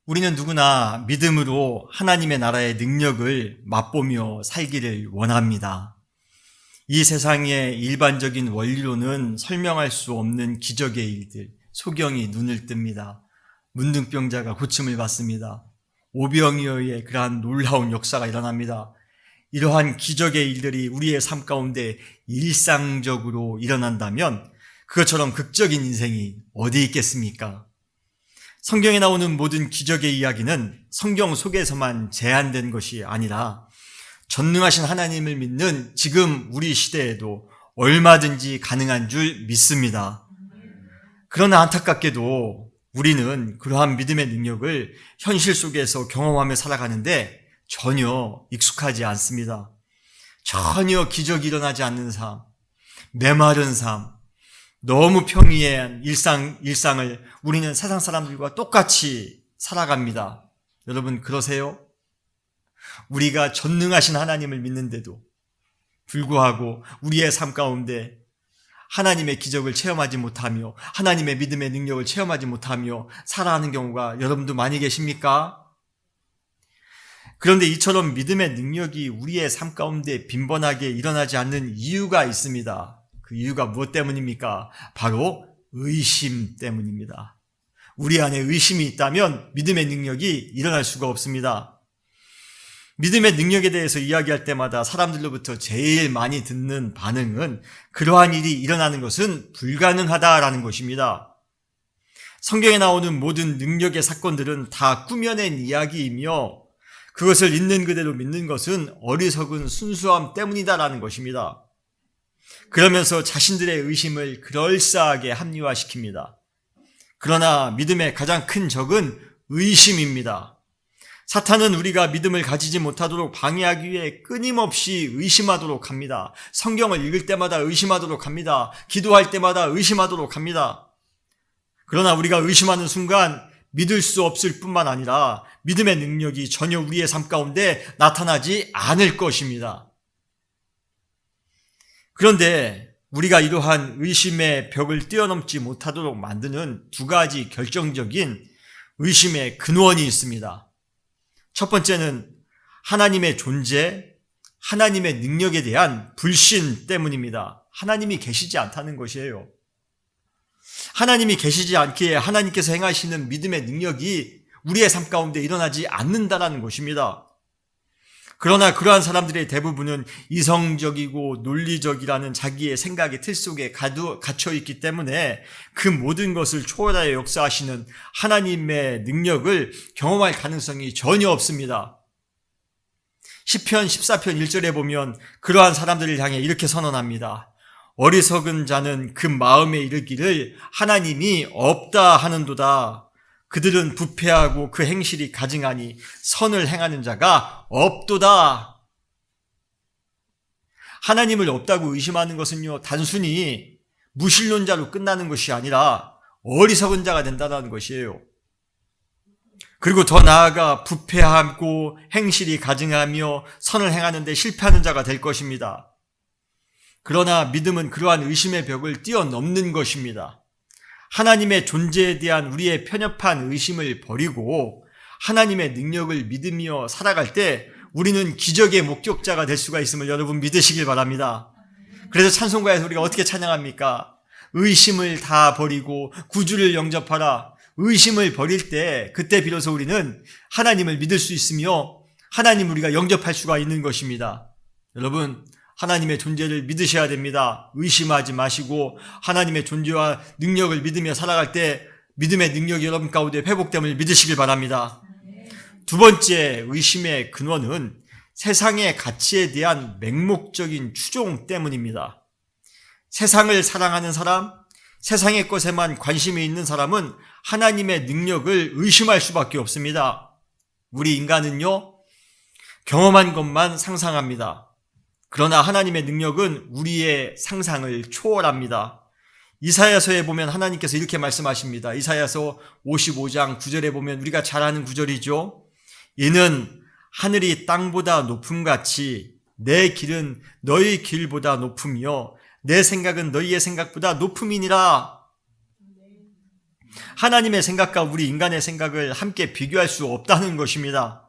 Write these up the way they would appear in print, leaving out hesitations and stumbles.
우리는 누구나 믿음으로 하나님의 나라의 능력을 맛보며 살기를 원합니다. 이 세상의 일반적인 원리로는 설명할 수 없는 기적의 일들, 소경이 눈을 뜹니다. 문둥병자가 고침을 받습니다. 오병이어의 그러한 놀라운 역사가 일어납니다. 이러한 기적의 일들이 우리의 삶 가운데 일상적으로 일어난다면 그것처럼 극적인 인생이 어디 있겠습니까? 성경에 나오는 모든 기적의 이야기는 성경 속에서만 제한된 것이 아니라 전능하신 하나님을 믿는 지금 우리 시대에도 얼마든지 가능한 줄 믿습니다. 그러나 안타깝게도 우리는 그러한 믿음의 능력을 현실 속에서 경험하며 살아가는데 전혀 익숙하지 않습니다. 전혀 기적이 일어나지 않는 삶, 메마른 삶, 너무 평이한 일상을 우리는 세상 사람들과 똑같이 살아갑니다. 여러분 그러세요? 우리가 전능하신 하나님을 믿는데도 불구하고 우리의 삶 가운데 하나님의 기적을 체험하지 못하며 하나님의 믿음의 능력을 체험하지 못하며 살아가는 경우가 여러분도 많이 계십니까? 그런데 이처럼 믿음의 능력이 우리의 삶 가운데 빈번하게 일어나지 않는 이유가 있습니다. 그 이유가 무엇 때문입니까? 바로 의심 때문입니다. 우리 안에 의심이 있다면 믿음의 능력이 일어날 수가 없습니다. 믿음의 능력에 대해서 이야기할 때마다 사람들로부터 제일 많이 듣는 반응은 그러한 일이 일어나는 것은 불가능하다라는 것입니다. 성경에 나오는 모든 능력의 사건들은 다 꾸며낸 이야기이며 그것을 있는 그대로 믿는 것은 어리석은 순수함 때문이다라는 것입니다. 그러면서 자신들의 의심을 그럴싸하게 합리화시킵니다. 그러나 믿음의 가장 큰 적은 의심입니다. 사탄은 우리가 믿음을 가지지 못하도록 방해하기 위해 끊임없이 의심하도록 합니다. 성경을 읽을 때마다 의심하도록 합니다. 기도할 때마다 의심하도록 합니다. 그러나 우리가 의심하는 순간 믿을 수 없을 뿐만 아니라 믿음의 능력이 전혀 우리의 삶 가운데 나타나지 않을 것입니다. 그런데 우리가 이러한 의심의 벽을 뛰어넘지 못하도록 만드는 두 가지 결정적인 의심의 근원이 있습니다. 첫 번째는 하나님의 존재, 하나님의 능력에 대한 불신 때문입니다. 하나님이 계시지 않다는 것이에요. 하나님이 계시지 않기에 하나님께서 행하시는 믿음의 능력이 우리의 삶 가운데 일어나지 않는다는 것입니다. 그러나 그러한 사람들의 대부분은 이성적이고 논리적이라는 자기의 생각의 틀 속에 갇혀 있기 때문에 그 모든 것을 초월하여 역사하시는 하나님의 능력을 경험할 가능성이 전혀 없습니다. 시편 14편 1절에 보면 그러한 사람들을 향해 이렇게 선언합니다. 어리석은 자는 그 마음에 이르기를 하나님이 없다 하는도다. 그들은 부패하고 그 행실이 가증하니 선을 행하는 자가 없도다. 하나님을 없다고 의심하는 것은요, 단순히 무신론자로 끝나는 것이 아니라 어리석은 자가 된다는 것이에요. 그리고 더 나아가 부패하고 행실이 가증하며 선을 행하는 데 실패하는 자가 될 것입니다. 그러나 믿음은 그러한 의심의 벽을 뛰어넘는 것입니다. 하나님의 존재에 대한 우리의 편협한 의심을 버리고 하나님의 능력을 믿으며 살아갈 때 우리는 기적의 목격자가 될 수가 있음을 여러분 믿으시길 바랍니다. 그래서 찬송가에서 우리가 어떻게 찬양합니까? 의심을 다 버리고 구주를 영접하라. 의심을 버릴 때 그때 비로소 우리는 하나님을 믿을 수 있으며 하나님을 우리가 영접할 수가 있는 것입니다. 여러분 하나님의 존재를 믿으셔야 됩니다. 의심하지 마시고 하나님의 존재와 능력을 믿으며 살아갈 때 믿음의 능력이 여러분 가운데 회복됨을 믿으시길 바랍니다. 두 번째 의심의 근원은 세상의 가치에 대한 맹목적인 추종 때문입니다. 세상을 사랑하는 사람, 세상의 것에만 관심이 있는 사람은 하나님의 능력을 의심할 수밖에 없습니다. 우리 인간은요, 경험한 것만 상상합니다. 그러나 하나님의 능력은 우리의 상상을 초월합니다. 이사야서에 보면 하나님께서 이렇게 말씀하십니다. 이사야서 55장 9절에 보면 우리가 잘 아는 구절이죠. 이는 하늘이 땅보다 높음같이 내 길은 너희 길보다 높으며 내 생각은 너희의 생각보다 높음이니라. 하나님의 생각과 우리 인간의 생각을 함께 비교할 수 없다는 것입니다.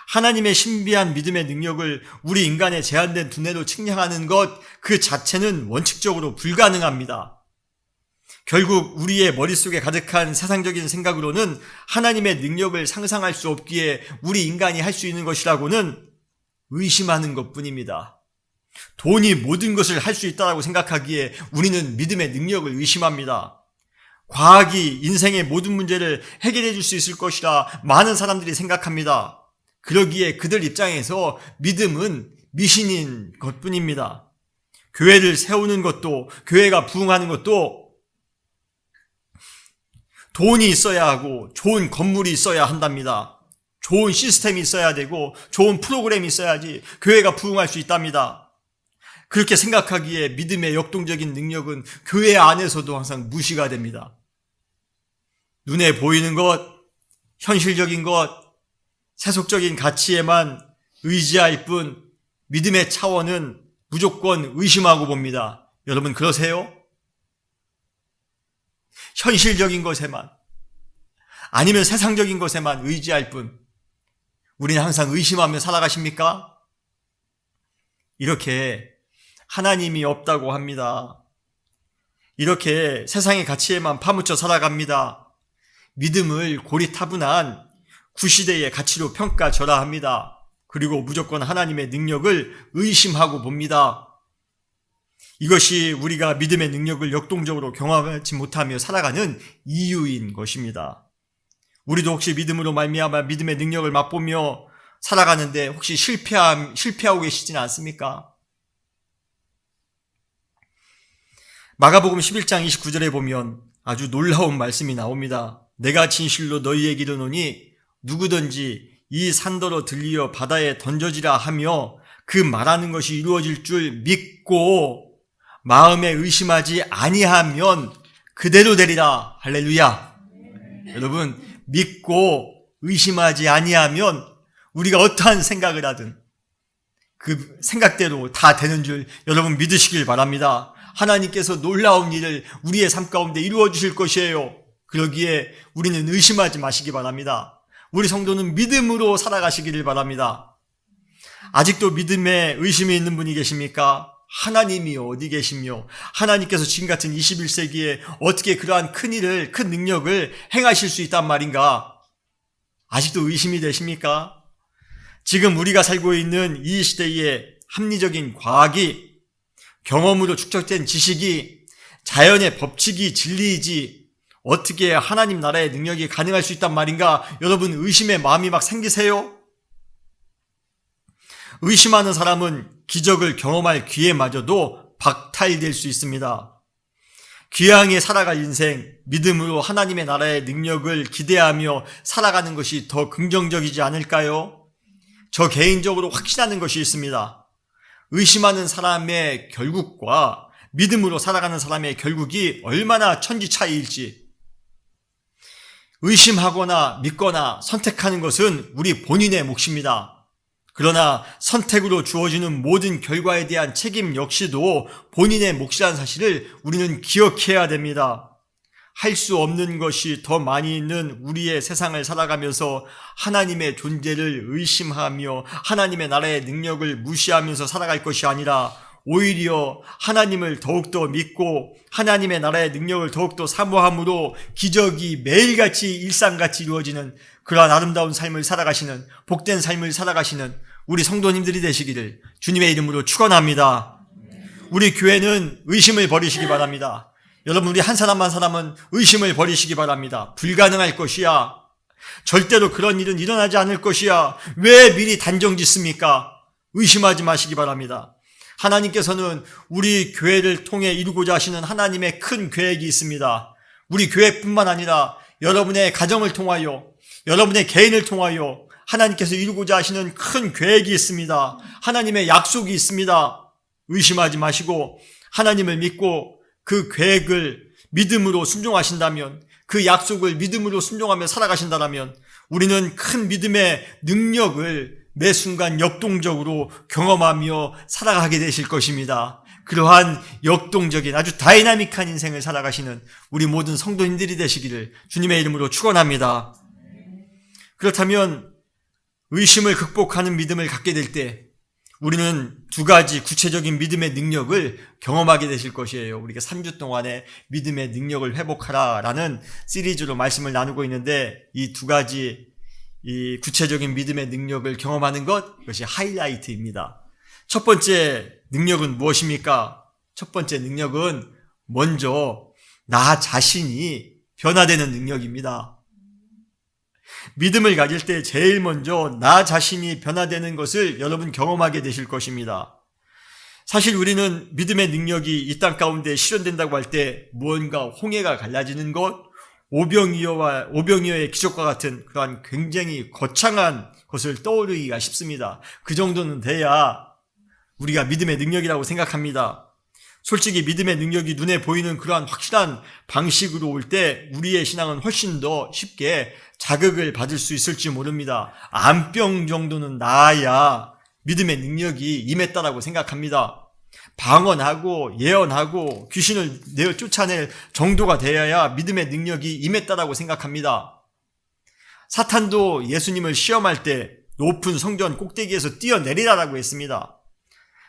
하나님의 신비한 믿음의 능력을 우리 인간의 제한된 두뇌로 측량하는 것 그 자체는 원칙적으로 불가능합니다. 결국 우리의 머릿속에 가득한 세상적인 생각으로는 하나님의 능력을 상상할 수 없기에 우리 인간이 할 수 있는 것이라고는 의심하는 것뿐입니다. 돈이 모든 것을 할 수 있다고 생각하기에 우리는 믿음의 능력을 의심합니다. 과학이 인생의 모든 문제를 해결해 줄 수 있을 것이라 많은 사람들이 생각합니다. 그러기에 그들 입장에서 믿음은 미신인 것뿐입니다. 교회를 세우는 것도, 교회가 부흥하는 것도 돈이 있어야 하고 좋은 건물이 있어야 한답니다. 좋은 시스템이 있어야 되고 좋은 프로그램이 있어야지 교회가 부흥할 수 있답니다. 그렇게 생각하기에 믿음의 역동적인 능력은 교회 안에서도 항상 무시가 됩니다. 눈에 보이는 것, 현실적인 것, 세속적인 가치에만 의지할 뿐 믿음의 차원은 무조건 의심하고 봅니다. 여러분 그러세요? 현실적인 것에만, 아니면 세상적인 것에만 의지할 뿐 우리는 항상 의심하며 살아가십니까? 이렇게 하나님이 없다고 합니다. 이렇게 세상의 가치에만 파묻혀 살아갑니다. 믿음을 고리타분한 구시대의 가치로 평가절하합니다. 그리고 무조건 하나님의 능력을 의심하고 봅니다. 이것이 우리가 믿음의 능력을 역동적으로 경험하지 못하며 살아가는 이유인 것입니다. 우리도 혹시 믿음으로 말미암아 믿음의 능력을 맛보며 살아가는데 혹시 실패하고 계시지는 않습니까? 마가복음 11장 29절에 보면 아주 놀라운 말씀이 나옵니다. 내가 진실로 너희에게 이르노니 누구든지 이 산더러 들리어 바다에 던져지라 하며 그 말하는 것이 이루어질 줄 믿고 마음에 의심하지 아니하면 그대로 되리라. 할렐루야. 여러분, 믿고 의심하지 아니하면 우리가 어떠한 생각을 하든 그 생각대로 다 되는 줄 여러분 믿으시길 바랍니다. 하나님께서 놀라운 일을 우리의 삶 가운데 이루어 주실 것이에요. 그러기에 우리는 의심하지 마시기 바랍니다. 우리 성도는 믿음으로 살아가시기를 바랍니다. 아직도 믿음에 의심이 있는 분이 계십니까? 하나님이 어디 계시며 하나님께서 지금 같은 21세기에 어떻게 그러한 큰 일을, 큰 능력을 행하실 수 있단 말인가? 아직도 의심이 되십니까? 지금 우리가 살고 있는 이 시대의 합리적인 과학이, 경험으로 축적된 지식이, 자연의 법칙이 진리이지 어떻게 하나님 나라의 능력이 가능할 수 있단 말인가? 여러분 의심의 마음이 막 생기세요? 의심하는 사람은 기적을 경험할 기회마저도 박탈될 수 있습니다. 귀향에 살아갈 인생, 믿음으로 하나님의 나라의 능력을 기대하며 살아가는 것이 더 긍정적이지 않을까요? 저 개인적으로 확신하는 것이 있습니다. 의심하는 사람의 결국과 믿음으로 살아가는 사람의 결국이 얼마나 천지 차이일지. 의심하거나 믿거나 선택하는 것은 우리 본인의 몫입니다. 그러나 선택으로 주어지는 모든 결과에 대한 책임 역시도 본인의 몫이라는 사실을 우리는 기억해야 됩니다. 할 수 없는 것이 더 많이 있는 우리의 세상을 살아가면서 하나님의 존재를 의심하며 하나님의 나라의 능력을 무시하면서 살아갈 것이 아니라 오히려 하나님을 더욱더 믿고 하나님의 나라의 능력을 더욱더 사모함으로 기적이 매일같이 일상같이 이루어지는 그러한 아름다운 삶을 살아가시는, 복된 삶을 살아가시는 우리 성도님들이 되시기를 주님의 이름으로 축원합니다. 우리 교회는 의심을 버리시기 바랍니다. 여러분, 우리 한 사람 한 사람은 의심을 버리시기 바랍니다. 불가능할 것이야. 절대로 그런 일은 일어나지 않을 것이야. 왜 미리 단정 짓습니까? 의심하지 마시기 바랍니다. 하나님께서는 우리 교회를 통해 이루고자 하시는 하나님의 큰 계획이 있습니다. 우리 교회뿐만 아니라 여러분의 가정을 통하여, 여러분의 개인을 통하여 하나님께서 이루고자 하시는 큰 계획이 있습니다. 하나님의 약속이 있습니다. 의심하지 마시고 하나님을 믿고 그 계획을 믿음으로 순종하신다면, 그 약속을 믿음으로 순종하며 살아가신다면 우리는 큰 믿음의 능력을 매 순간 역동적으로 경험하며 살아가게 되실 것입니다. 그러한 역동적인 아주 다이나믹한 인생을 살아가시는 우리 모든 성도님들이 되시기를 주님의 이름으로 축원합니다. 그렇다면 의심을 극복하는 믿음을 갖게 될 때 우리는 두 가지 구체적인 믿음의 능력을 경험하게 되실 것이에요. 우리가 3주 동안에 믿음의 능력을 회복하라라는 시리즈로 말씀을 나누고 있는데 이 두 가지 이 구체적인 믿음의 능력을 경험하는 것, 그것이 하이라이트입니다. 첫 번째 능력은 무엇입니까? 첫 번째 능력은 먼저 나 자신이 변화되는 능력입니다. 믿음을 가질 때 제일 먼저 나 자신이 변화되는 것을 여러분 경험하게 되실 것입니다. 사실 우리는 믿음의 능력이 이 땅 가운데 실현된다고 할 때 무언가 홍해가 갈라지는 것, 오병이어의 기적과 같은 그러한 굉장히 거창한 것을 떠오르기가 쉽습니다. 그 정도는 돼야 우리가 믿음의 능력이라고 생각합니다. 솔직히 믿음의 능력이 눈에 보이는 그러한 확실한 방식으로 올 때 우리의 신앙은 훨씬 더 쉽게 자극을 받을 수 있을지 모릅니다. 암병 정도는 나아야 믿음의 능력이 임했다라고 생각합니다. 방언하고 예언하고 귀신을 내어 쫓아낼 정도가 되어야 믿음의 능력이 임했다라고 생각합니다. 사탄도 예수님을 시험할 때 높은 성전 꼭대기에서 뛰어내리라라고 했습니다.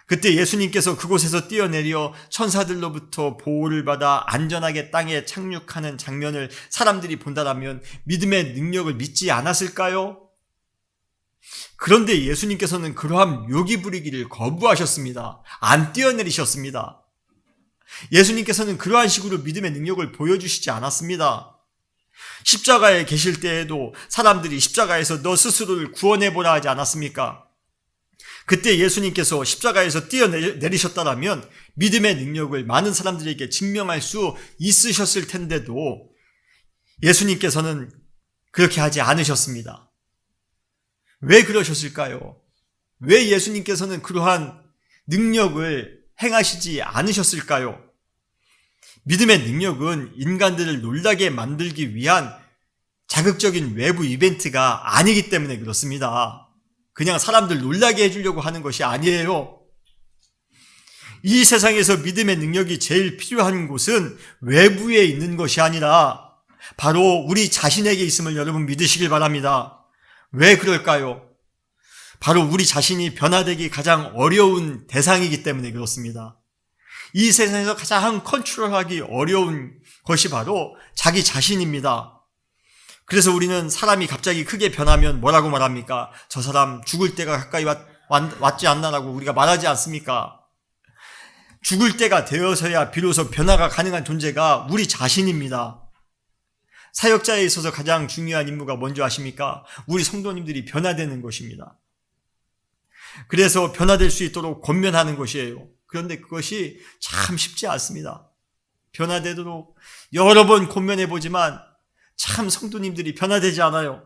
그때 예수님께서 그곳에서 뛰어내려 천사들로부터 보호를 받아 안전하게 땅에 착륙하는 장면을 사람들이 본다라면 믿음의 능력을 믿지 않았을까요? 그런데 예수님께서는 그러한 묘기 부리기를 거부하셨습니다. 안 뛰어내리셨습니다. 예수님께서는 그러한 식으로 믿음의 능력을 보여주시지 않았습니다. 십자가에 계실 때에도 사람들이 십자가에서 너 스스로를 구원해보라 하지 않았습니까? 그때 예수님께서 십자가에서 뛰어내리셨다면 믿음의 능력을 많은 사람들에게 증명할 수 있으셨을 텐데도 예수님께서는 그렇게 하지 않으셨습니다. 왜 그러셨을까요? 왜 예수님께서는 그러한 능력을 행하시지 않으셨을까요? 믿음의 능력은 인간들을 놀라게 만들기 위한 자극적인 외부 이벤트가 아니기 때문에 그렇습니다. 그냥 사람들 놀라게 해주려고 하는 것이 아니에요. 이 세상에서 믿음의 능력이 제일 필요한 곳은 외부에 있는 것이 아니라 바로 우리 자신에게 있음을 여러분 믿으시길 바랍니다. 왜 그럴까요? 바로 우리 자신이 변화되기 가장 어려운 대상이기 때문에 그렇습니다. 이 세상에서 가장 컨트롤하기 어려운 것이 바로 자기 자신입니다. 그래서 우리는 사람이 갑자기 크게 변하면 뭐라고 말합니까? 저 사람 죽을 때가 가까이 왔지 않나라고 우리가 말하지 않습니까? 죽을 때가 되어서야 비로소 변화가 가능한 존재가 우리 자신입니다. 사역자에 있어서 가장 중요한 임무가 뭔지 아십니까? 우리 성도님들이 변화되는 것입니다. 그래서 변화될 수 있도록 권면하는 것이에요. 그런데 그것이 참 쉽지 않습니다. 변화되도록 여러 번 권면해보지만 참 성도님들이 변화되지 않아요.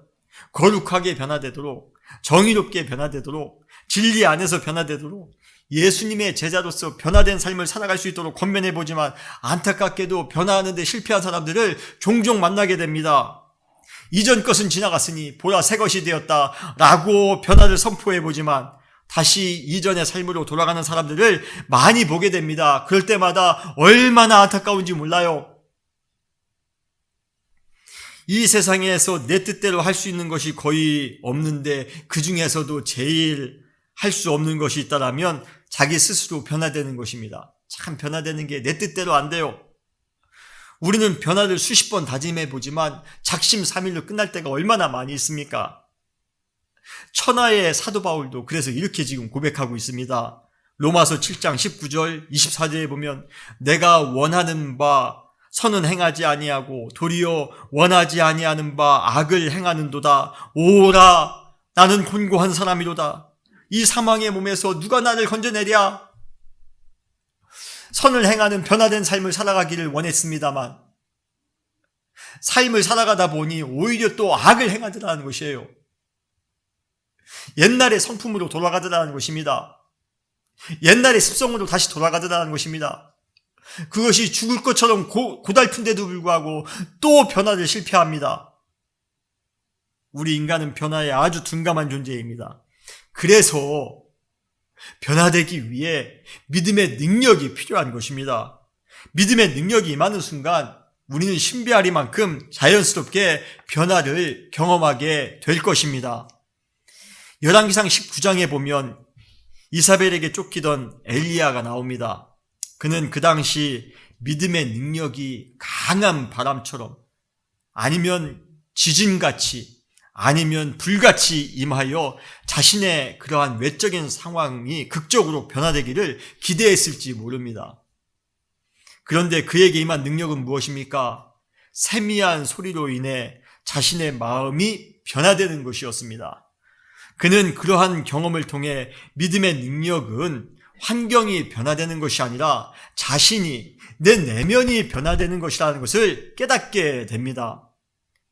거룩하게 변화되도록, 정의롭게 변화되도록, 진리 안에서 변화되도록, 예수님의 제자로서 변화된 삶을 살아갈 수 있도록 권면해보지만 안타깝게도 변화하는 데 실패한 사람들을 종종 만나게 됩니다. 이전 것은 지나갔으니 보라 새 것이 되었다 라고 변화를 선포해보지만 다시 이전의 삶으로 돌아가는 사람들을 많이 보게 됩니다. 그럴 때마다 얼마나 안타까운지 몰라요. 이 세상에서 내 뜻대로 할 수 있는 것이 거의 없는데 그 중에서도 제일 할 수 없는 것이 있다라면 자기 스스로 변화되는 것입니다. 참 변화되는 게 내 뜻대로 안 돼요. 우리는 변화를 수십 번 다짐해보지만 작심삼일로 끝날 때가 얼마나 많이 있습니까? 천하의 사도 바울도 그래서 이렇게 지금 고백하고 있습니다. 로마서 7장 19절 24절에 보면 내가 원하는 바 선은 행하지 아니하고 도리어 원하지 아니하는 바 악을 행하는도다. 오라 나는 곤고한 사람이로다. 이 사망의 몸에서 누가 나를 건져내랴. 선을 행하는 변화된 삶을 살아가기를 원했습니다만 삶을 살아가다 보니 오히려 또 악을 행하더라는 것이에요. 옛날의 성품으로 돌아가더라는 것입니다. 옛날의 습성으로 다시 돌아가더라는 것입니다. 그것이 죽을 것처럼 고달픈데도 불구하고 또 변화를 실패합니다. 우리 인간은 변화에 아주 둔감한 존재입니다. 그래서 변화되기 위해 믿음의 능력이 필요한 것입니다. 믿음의 능력이 임하는 순간 우리는 신비하리만큼 자연스럽게 변화를 경험하게 될 것입니다. 열왕기상 19장에 보면 이사벨에게 쫓기던 엘리야가 나옵니다. 그는 그 당시 믿음의 능력이 강한 바람처럼 아니면 지진같이 아니면 불같이 임하여 자신의 그러한 외적인 상황이 극적으로 변화되기를 기대했을지 모릅니다. 그런데 그에게 임한 능력은 무엇입니까? 세미한 소리로 인해 자신의 마음이 변화되는 것이었습니다. 그는 그러한 경험을 통해 믿음의 능력은 환경이 변화되는 것이 아니라 자신이, 내 내면이 변화되는 것이라는 것을 깨닫게 됩니다.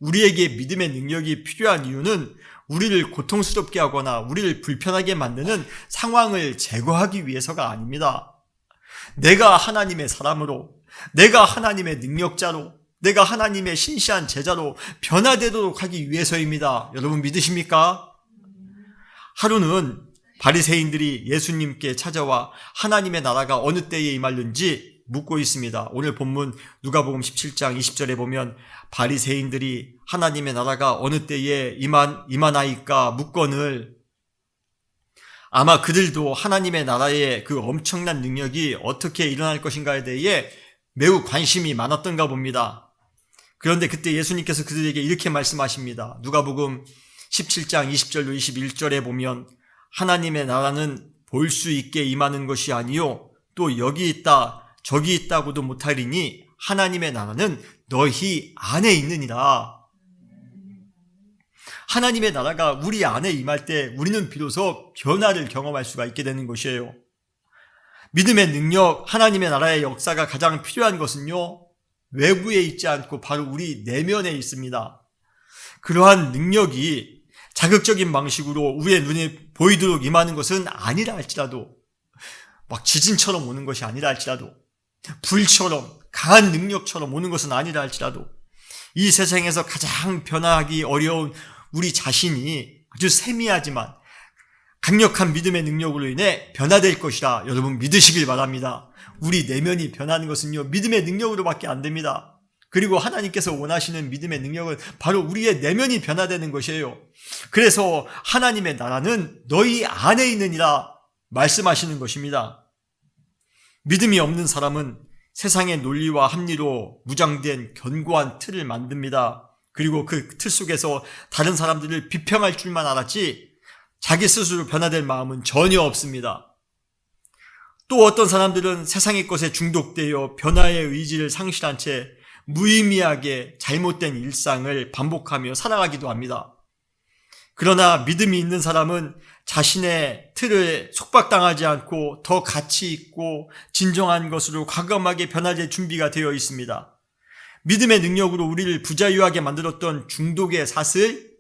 우리에게 믿음의 능력이 필요한 이유는 우리를 고통스럽게 하거나 우리를 불편하게 만드는 상황을 제거하기 위해서가 아닙니다. 내가 하나님의 사람으로, 내가 하나님의 능력자로, 내가 하나님의 신실한 제자로 변화되도록 하기 위해서입니다. 여러분 믿으십니까? 하루는 바리새인들이 예수님께 찾아와 하나님의 나라가 어느 때에 임하는지 묻고 있습니다. 오늘 본문 누가복음 17장 20절에 보면 바리새인들이 하나님의 나라가 어느 때에 임하나이까 묻거늘, 아마 그들도 하나님의 나라의 그 엄청난 능력이 어떻게 일어날 것인가에 대해 매우 관심이 많았던가 봅니다. 그런데 그때 예수님께서 그들에게 이렇게 말씀하십니다. 누가복음 17장 20절로 21절에 보면 하나님의 나라는 볼 수 있게 임하는 것이 아니요 또 여기 있다 저기 있다고도 못하리니 하나님의 나라는 너희 안에 있느니라. 하나님의 나라가 우리 안에 임할 때 우리는 비로소 변화를 경험할 수가 있게 되는 것이에요. 믿음의 능력, 하나님의 나라의 역사가 가장 필요한 것은요, 외부에 있지 않고 바로 우리 내면에 있습니다. 그러한 능력이 자극적인 방식으로 우리의 눈에 보이도록 임하는 것은 아니라 할지라도, 막 지진처럼 오는 것이 아니라 할지라도, 불처럼 강한 능력처럼 오는 것은 아니라 할지라도, 이 세상에서 가장 변화하기 어려운 우리 자신이 아주 세미하지만 강력한 믿음의 능력으로 인해 변화될 것이라 여러분 믿으시길 바랍니다. 우리 내면이 변하는 것은요, 믿음의 능력으로밖에 안 됩니다. 그리고 하나님께서 원하시는 믿음의 능력은 바로 우리의 내면이 변화되는 것이에요. 그래서 하나님의 나라는 너희 안에 있느니라 말씀하시는 것입니다. 믿음이 없는 사람은 세상의 논리와 합리로 무장된 견고한 틀을 만듭니다. 그리고 그 틀 속에서 다른 사람들을 비평할 줄만 알았지 자기 스스로 변화될 마음은 전혀 없습니다. 또 어떤 사람들은 세상의 것에 중독되어 변화의 의지를 상실한 채 무의미하게 잘못된 일상을 반복하며 살아가기도 합니다. 그러나 믿음이 있는 사람은 자신의 틀에 속박당하지 않고 더 가치 있고 진정한 것으로 과감하게 변화될 준비가 되어 있습니다. 믿음의 능력으로 우리를 부자유하게 만들었던 중독의 사슬,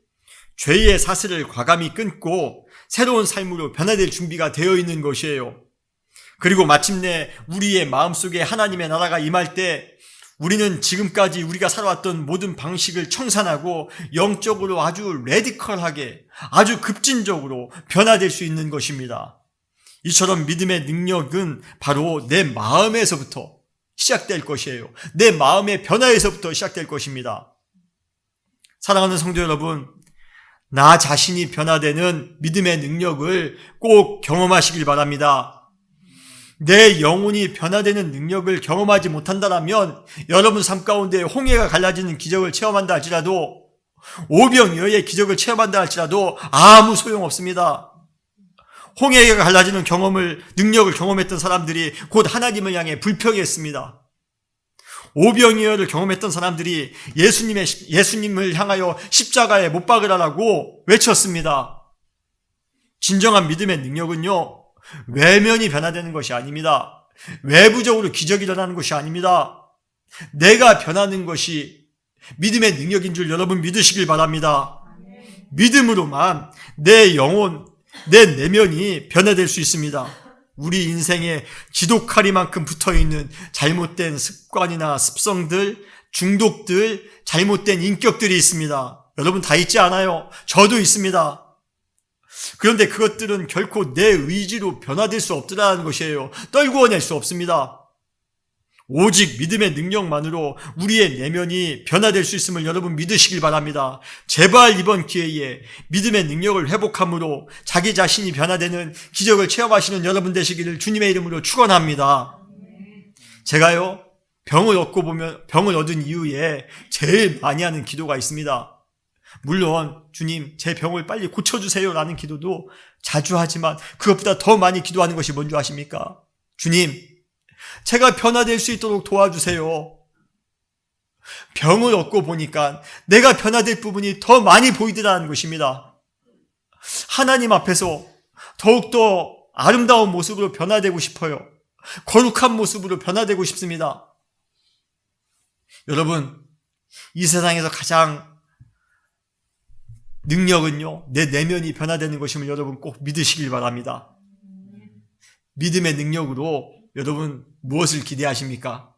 죄의 사슬을 과감히 끊고 새로운 삶으로 변화될 준비가 되어 있는 것이에요. 그리고 마침내 우리의 마음속에 하나님의 나라가 임할 때 우리는 지금까지 우리가 살아왔던 모든 방식을 청산하고 영적으로 아주 레디컬하게, 아주 급진적으로 변화될 수 있는 것입니다. 이처럼 믿음의 능력은 바로 내 마음에서부터 시작될 것이에요. 내 마음의 변화에서부터 시작될 것입니다. 사랑하는 성도 여러분, 나 자신이 변화되는 믿음의 능력을 꼭 경험하시길 바랍니다. 내 영혼이 변화되는 능력을 경험하지 못한다면 여러분 삶 가운데 홍해가 갈라지는 기적을 체험한다 할지라도, 오병이어의 기적을 체험한다 할지라도 아무 소용없습니다. 홍해가 갈라지는 능력을 경험했던 사람들이 곧 하나님을 향해 불평했습니다. 오병이어를 경험했던 사람들이 예수님을 향하여 십자가에 못 박으라고 외쳤습니다. 진정한 믿음의 능력은요, 외면이 변화되는 것이 아닙니다. 외부적으로 기적이 일어나는 것이 아닙니다. 내가 변하는 것이 믿음의 능력인 줄 여러분 믿으시길 바랍니다. 믿음으로만 내 영혼, 내 내면이 변화될 수 있습니다. 우리 인생에 지독하리만큼 붙어있는 잘못된 습관이나 습성들, 중독들, 잘못된 인격들이 있습니다. 여러분 다 있지 않아요? 저도 있습니다. 그런데 그것들은 결코 내 의지로 변화될 수 없더라는 것이에요. 떨구어낼 수 없습니다. 오직 믿음의 능력만으로 우리의 내면이 변화될 수 있음을 여러분 믿으시길 바랍니다. 제발 이번 기회에 믿음의 능력을 회복함으로 자기 자신이 변화되는 기적을 체험하시는 여러분 되시기를 주님의 이름으로 축원합니다. 제가요, 병을 얻은 이후에 제일 많이 하는 기도가 있습니다. 물론 주님, 제 병을 빨리 고쳐주세요 라는 기도도 자주 하지만 그것보다 더 많이 기도하는 것이 뭔지 아십니까? 주님, 제가 변화될 수 있도록 도와주세요. 병을 얻고 보니까 내가 변화될 부분이 더 많이 보이더라는 것입니다. 하나님 앞에서 더욱더 아름다운 모습으로 변화되고 싶어요. 거룩한 모습으로 변화되고 싶습니다. 여러분, 이 세상에서 가장 능력은요, 내 내면이 변화되는 것임을 여러분 꼭 믿으시길 바랍니다. 믿음의 능력으로 여러분 무엇을 기대하십니까?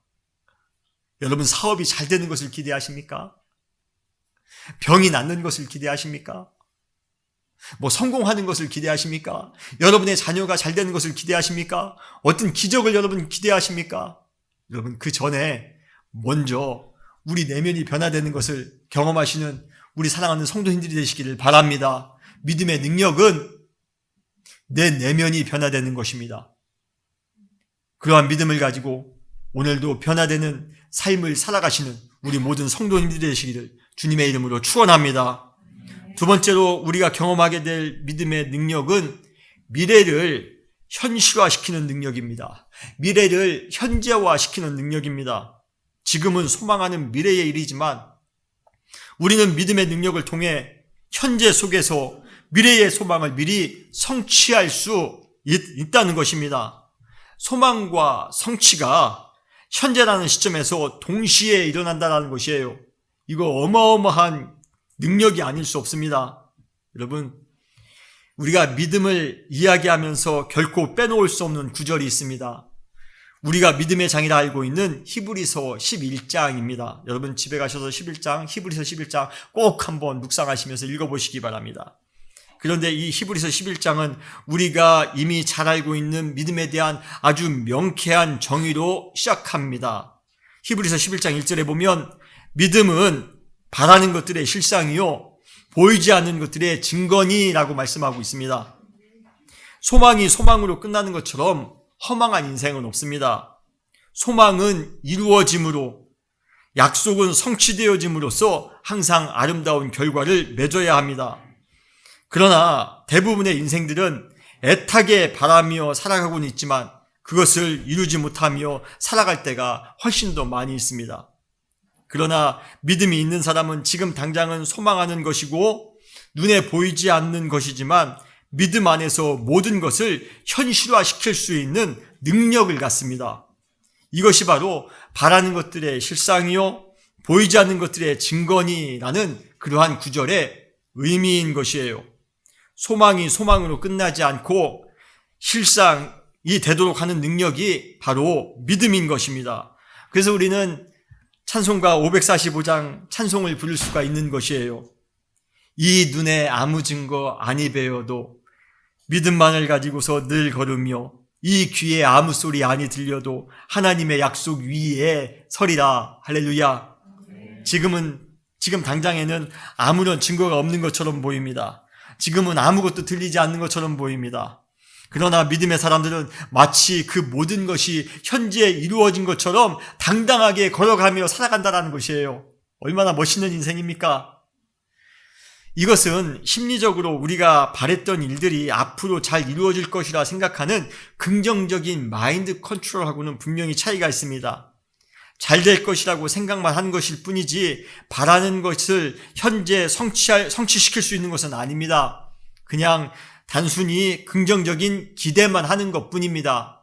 여러분 사업이 잘 되는 것을 기대하십니까? 병이 낫는 것을 기대하십니까? 성공하는 것을 기대하십니까? 여러분의 자녀가 잘 되는 것을 기대하십니까? 어떤 기적을 여러분 기대하십니까? 여러분 그 전에 먼저 우리 내면이 변화되는 것을 경험하시는 우리 사랑하는 성도님들이 되시기를 바랍니다. 믿음의 능력은 내 내면이 변화되는 것입니다. 그러한 믿음을 가지고 오늘도 변화되는 삶을 살아가시는 우리 모든 성도님들이 되시기를 주님의 이름으로 축원합니다. 두 번째로 우리가 경험하게 될 믿음의 능력은 미래를 현실화시키는 능력입니다. 미래를 현재화시키는 능력입니다. 지금은 소망하는 미래의 일이지만 우리는 믿음의 능력을 통해 현재 속에서 미래의 소망을 미리 성취할 수 있다는 것입니다. 소망과 성취가 현재라는 시점에서 동시에 일어난다는 것이에요. 이거 어마어마한 능력이 아닐 수 없습니다. 여러분, 우리가 믿음을 이야기하면서 결코 빼놓을 수 없는 구절이 있습니다. 우리가 믿음의 장이라 알고 있는 히브리서 11장입니다. 여러분 집에 가셔서 히브리서 11장 꼭 한번 묵상하시면서 읽어보시기 바랍니다. 그런데 이 히브리서 11장은 우리가 이미 잘 알고 있는 믿음에 대한 아주 명쾌한 정의로 시작합니다. 히브리서 11장 1절에 보면 믿음은 바라는 것들의 실상이요 보이지 않는 것들의 증거니라고 말씀하고 있습니다. 소망이 소망으로 끝나는 것처럼 허망한 인생은 없습니다. 소망은 이루어짐으로, 약속은 성취되어짐으로써 항상 아름다운 결과를 맺어야 합니다. 그러나 대부분의 인생들은 애타게 바라며 살아가고는 있지만 그것을 이루지 못하며 살아갈 때가 훨씬 더 많이 있습니다. 그러나 믿음이 있는 사람은 지금 당장은 소망하는 것이고 눈에 보이지 않는 것이지만 믿음 안에서 모든 것을 현실화시킬 수 있는 능력을 갖습니다. 이것이 바로 바라는 것들의 실상이요 보이지 않는 것들의 증거니라는 그러한 구절의 의미인 것이에요. 소망이 소망으로 끝나지 않고 실상이 되도록 하는 능력이 바로 믿음인 것입니다. 그래서 우리는 찬송가 545장 찬송을 부를 수가 있는 것이에요. 이 눈에 아무 증거 아니 배어도 믿음만을 가지고서 늘 걸으며 이 귀에 아무 소리 아니 들려도 하나님의 약속 위에 서리라. 할렐루야. 지금 당장에는 아무런 증거가 없는 것처럼 보입니다. 지금은 아무것도 들리지 않는 것처럼 보입니다. 그러나 믿음의 사람들은 마치 그 모든 것이 현재 이루어진 것처럼 당당하게 걸어가며 살아간다는 것이에요. 얼마나 멋있는 인생입니까? 이것은 심리적으로 우리가 바랬던 일들이 앞으로 잘 이루어질 것이라 생각하는 긍정적인 마인드 컨트롤하고는 분명히 차이가 있습니다. 잘 될 것이라고 생각만 하는 것일 뿐이지 바라는 것을 현재 성취시킬 수 있는 것은 아닙니다. 그냥 단순히 긍정적인 기대만 하는 것뿐입니다.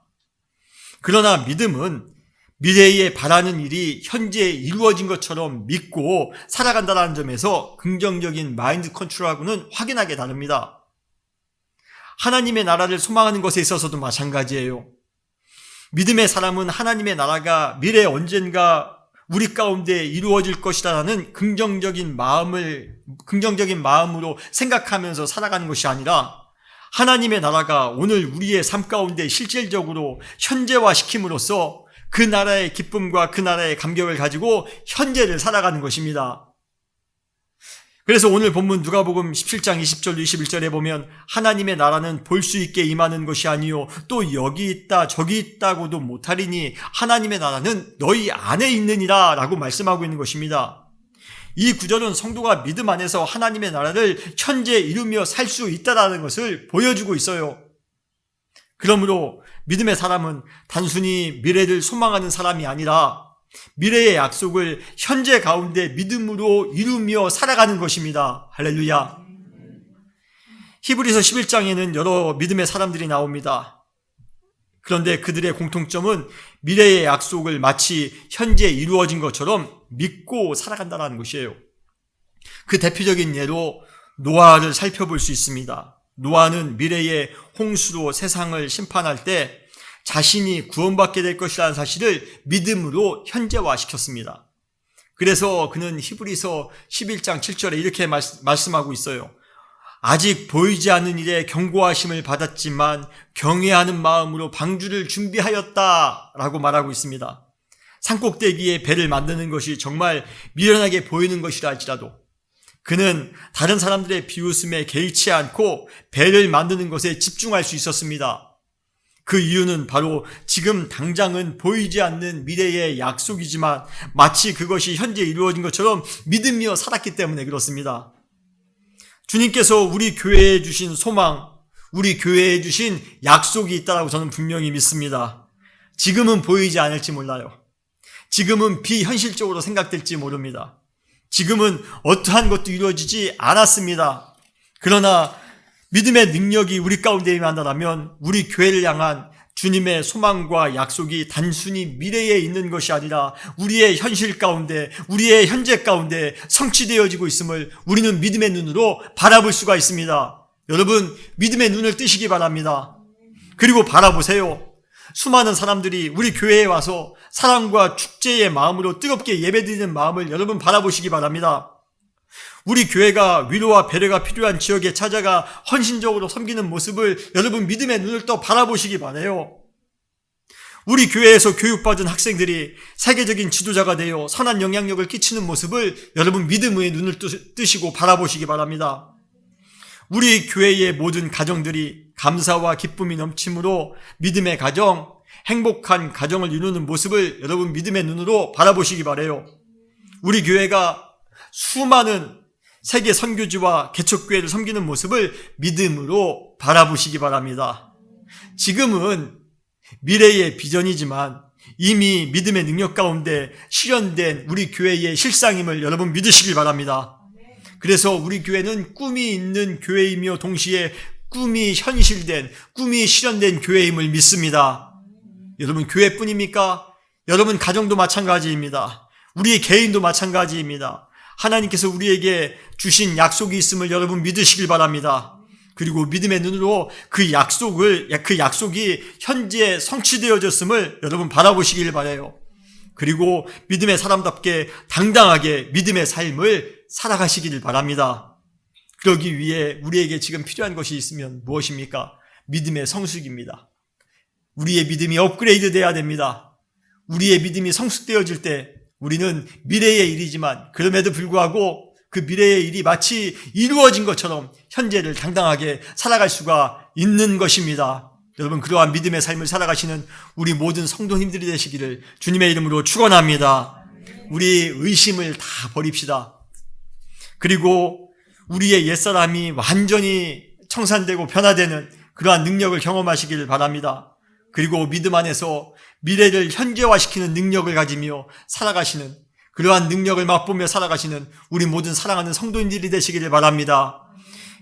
그러나 믿음은 미래에 바라는 일이 현재 이루어진 것처럼 믿고 살아간다는 점에서 긍정적인 마인드 컨트롤하고는 확연하게 다릅니다. 하나님의 나라를 소망하는 것에 있어서도 마찬가지예요. 믿음의 사람은 하나님의 나라가 미래에 언젠가 우리 가운데 이루어질 것이라는 긍정적인 마음으로 생각하면서 살아가는 것이 아니라 하나님의 나라가 오늘 우리의 삶 가운데 실질적으로 현재화시킴으로써 그 나라의 기쁨과 그 나라의 감격을 가지고 현재를 살아가는 것입니다. 그래서 오늘 본문 누가복음 17장 20절 21절에 보면 하나님의 나라는 볼 수 있게 임하는 것이 아니요 또 여기 있다 저기 있다고도 못하리니 하나님의 나라는 너희 안에 있느니라 라고 말씀하고 있는 것입니다. 이 구절은 성도가 믿음 안에서 하나님의 나라를 현재 이루며 살 수 있다는 것을 보여주고 있어요. 그러므로 믿음의 사람은 단순히 미래를 소망하는 사람이 아니라 미래의 약속을 현재 가운데 믿음으로 이루며 살아가는 것입니다. 할렐루야. 히브리서 11장에는 여러 믿음의 사람들이 나옵니다. 그런데 그들의 공통점은 미래의 약속을 마치 현재 이루어진 것처럼 믿고 살아간다는 것이에요. 그 대표적인 예로 노아를 살펴볼 수 있습니다. 노아는 미래의 홍수로 세상을 심판할 때 자신이 구원받게 될 것이라는 사실을 믿음으로 현재화시켰습니다. 그래서 그는 히브리서 11장 7절에 이렇게 말씀하고 있어요. 아직 보이지 않는 일에 경고하심을 받았지만 경외하는 마음으로 방주를 준비하였다 라고 말하고 있습니다. 산꼭대기에 배를 만드는 것이 정말 미련하게 보이는 것이라 할지라도 그는 다른 사람들의 비웃음에 개의치 않고 배를 만드는 것에 집중할 수 있었습니다. 그 이유는 바로 지금 당장은 보이지 않는 미래의 약속이지만 마치 그것이 현재 이루어진 것처럼 믿으며 살았기 때문에 그렇습니다. 주님께서 우리 교회에 주신 소망, 우리 교회에 주신 약속이 있다고 저는 분명히 믿습니다. 지금은 보이지 않을지 몰라요. 지금은 비현실적으로 생각될지 모릅니다. 지금은 어떠한 것도 이루어지지 않았습니다. 그러나 믿음의 능력이 우리 가운데 임한다면 우리 교회를 향한 주님의 소망과 약속이 단순히 미래에 있는 것이 아니라 우리의 현실 가운데, 우리의 현재 가운데 성취되어지고 있음을 우리는 믿음의 눈으로 바라볼 수가 있습니다. 여러분, 믿음의 눈을 뜨시기 바랍니다. 그리고 바라보세요. 수많은 사람들이 우리 교회에 와서 사랑과 축제의 마음으로 뜨겁게 예배드리는 마음을 여러분 바라보시기 바랍니다. 우리 교회가 위로와 배려가 필요한 지역에 찾아가 헌신적으로 섬기는 모습을 여러분 믿음의 눈을 떠 바라보시기 바라요. 우리 교회에서 교육받은 학생들이 세계적인 지도자가 되어 선한 영향력을 끼치는 모습을 여러분 믿음의 눈을 뜨시고 바라보시기 바랍니다. 우리 교회의 모든 가정들이 감사와 기쁨이 넘침으로 믿음의 가정, 행복한 가정을 이루는 모습을 여러분 믿음의 눈으로 바라보시기 바라요. 우리 교회가 수많은 세계 선교지와 개척교회를 섬기는 모습을 믿음으로 바라보시기 바랍니다. 지금은 미래의 비전이지만 이미 믿음의 능력 가운데 실현된 우리 교회의 실상임을 여러분 믿으시길 바랍니다. 그래서 우리 교회는 꿈이 있는 교회이며 동시에 꿈이 현실된, 꿈이 실현된 교회임을 믿습니다. 여러분 교회뿐입니까? 여러분 가정도 마찬가지입니다. 우리 개인도 마찬가지입니다. 하나님께서 우리에게 주신 약속이 있음을 여러분 믿으시길 바랍니다. 그리고 믿음의 눈으로 그 약속이 현재 성취되어졌음을 여러분 바라보시길 바라요. 그리고 믿음의 사람답게 당당하게 믿음의 삶을 살아가시길 바랍니다. 그러기 위해 우리에게 지금 필요한 것이 있으면 무엇입니까? 믿음의 성숙입니다. 우리의 믿음이 업그레이드 돼야 됩니다. 우리의 믿음이 성숙되어질 때 우리는 미래의 일이지만 그럼에도 불구하고 그 미래의 일이 마치 이루어진 것처럼 현재를 당당하게 살아갈 수가 있는 것입니다. 여러분 그러한 믿음의 삶을 살아가시는 우리 모든 성도님들이 되시기를 주님의 이름으로 축원합니다. 우리 의심을 다 버립시다. 그리고 우리의 옛사람이 완전히 청산되고 변화되는 그러한 능력을 경험하시기를 바랍니다. 그리고 믿음 안에서 미래를 현재화시키는 능력을 가지며 살아가시는 그러한 능력을 맛보며 살아가시는 우리 모든 사랑하는 성도님들이 되시기를 바랍니다.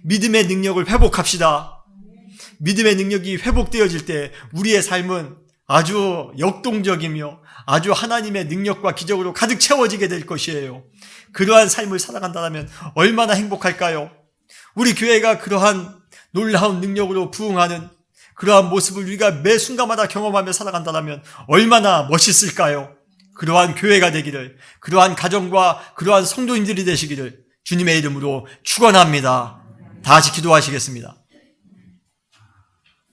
믿음의 능력을 회복합시다. 믿음의 능력이 회복되어질 때 우리의 삶은 아주 역동적이며 아주 하나님의 능력과 기적으로 가득 채워지게 될 것이에요. 그러한 삶을 살아간다면 얼마나 행복할까요? 우리 교회가 그러한 놀라운 능력으로 부응하는 그러한 모습을 우리가 매 순간마다 경험하며 살아간다면 얼마나 멋있을까요? 그러한 교회가 되기를, 그러한 가정과 그러한 성도님들이 되시기를 주님의 이름으로 축원합니다. 다 같이 기도하시겠습니다.